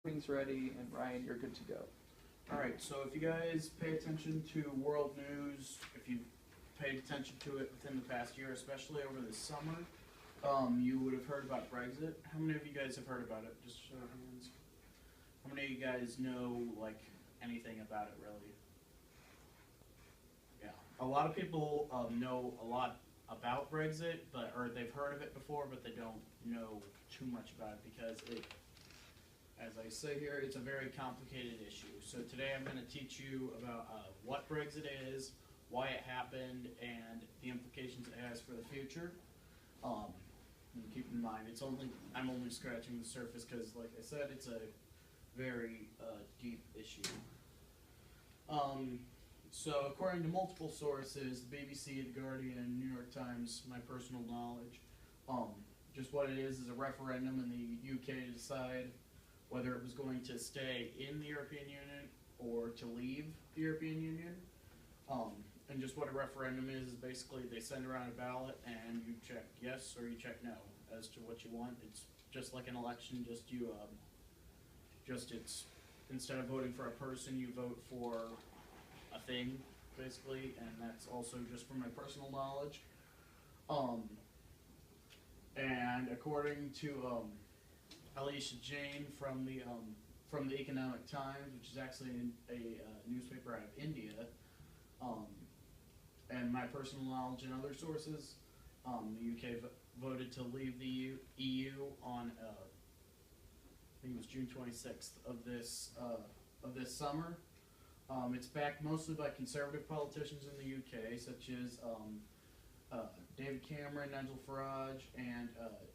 Things ready, and Ryan, you're good to go. Alright, so if you guys pay attention to world news, if you've paid attention to it within the past year, especially over the summer, you would have heard about Brexit. How many of you guys have heard about it? Just show of hands. How many of you guys know, like, anything about it, really? Yeah. A lot of people know a lot about Brexit, or they've heard of it before, but they don't know too much about it because as I say here, it's a very complicated issue. So today I'm going to teach you about what Brexit is, why it happened, and the implications it has for the future. And keep in mind, I'm only scratching the surface because, like I said, it's a very deep issue. So according to multiple sources, the BBC, The Guardian, New York Times, my personal knowledge, just what it is a referendum in the UK to decide whether it was going to stay in the European Union or to leave the European Union. And just what a referendum is basically they send around a ballot and you check yes or you check no as to what you want. It's just like an election, it's instead of voting for a person, you vote for a thing, basically, and that's also just from my personal knowledge. And according to Alicia Jane from the Economic Times, which is actually a newspaper out of India, and my personal knowledge and other sources, the UK voted to leave the EU on I think it was June 26th of this summer. It's backed mostly by conservative politicians in the UK, such as David Cameron, Nigel Farage, and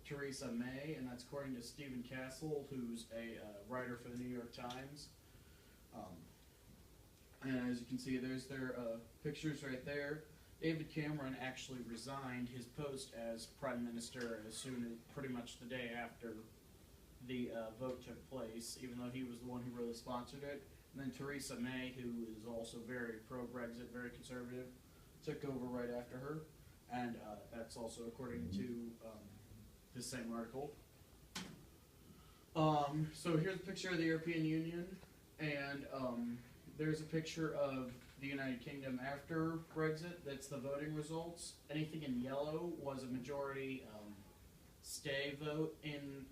Theresa May, and that's according to Stephen Castle, who's a writer for the New York Times. And as you can see, there's their pictures right there. David Cameron actually resigned his post as Prime Minister as soon as pretty much the day after the vote took place, even though he was the one who really sponsored it. And then Theresa May, who is also very pro-Brexit, very conservative, took over right after her. And that's also according to this same article. So here's a picture of the European Union, and there's a picture of the United Kingdom after Brexit. That's the voting results. Anything in yellow was a majority stay vote in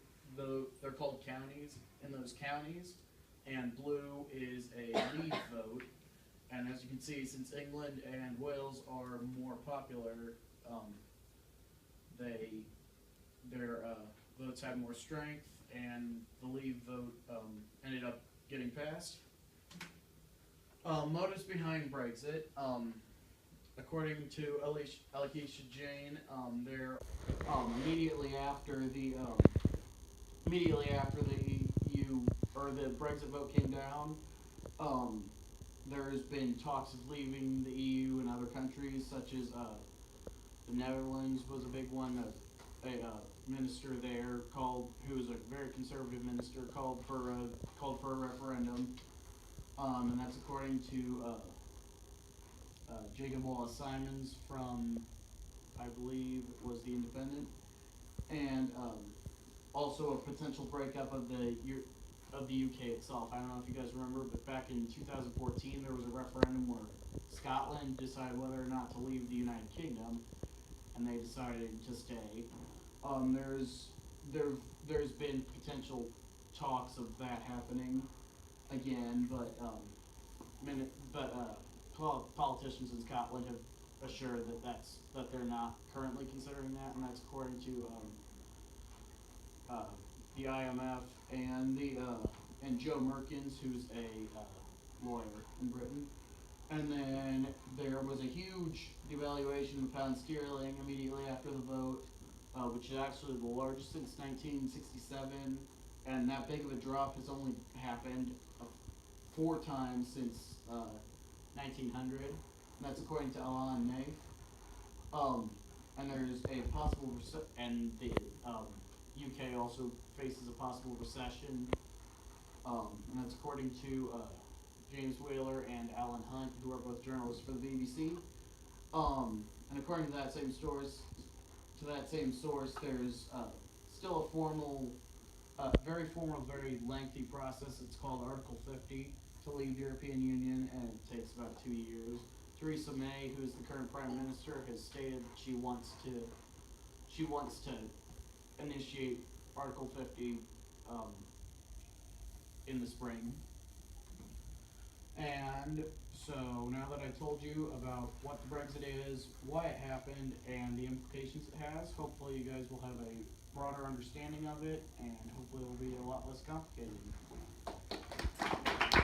they're called counties, in those counties, and blue is a leave vote. And as you can see, since England and Wales are more popular, their votes had more strength, and the leave vote ended up getting passed. Motives behind Brexit. According to Alicia Jane, they're immediately after the EU or the Brexit vote came down. There's been talks of leaving the EU and other countries, such as the Netherlands was a big one. A minister there who was a very conservative minister, called for a referendum, and that's according to Jacob Wallace-Simons from, I believe, it was the Independent, and also a potential breakup of the UK itself. I don't know if you guys remember, but back in 2014 there was a referendum where Scotland decided whether or not to leave the United Kingdom, and they decided to stay. There's been potential talks of that happening again, but politicians in Scotland have assured that they're not currently considering that, and that's according to the IMF and Joe Merkins, who's a lawyer in Britain. And then there was a huge devaluation of the pound sterling immediately after the vote, which is actually the largest since 1967, and that big of a drop has only happened 4 times since 1900, and that's according to Alan Naif. And there's a possible and the UK also faces a possible recession, and that's according to James Whaler and Alan Hunt, who are both journalists for the BBC. And according to that same source, there's still a formal very formal, very lengthy process. It's called Article 50 to leave the European Union, and it takes about 2 years. Theresa May, who is the current Prime Minister, has stated she wants to initiate Article 50 um, in the spring. And so now that I told you about what the Brexit is, why it happened, and the implications it has, hopefully you guys will have a broader understanding of it, and hopefully it will be a lot less complicated.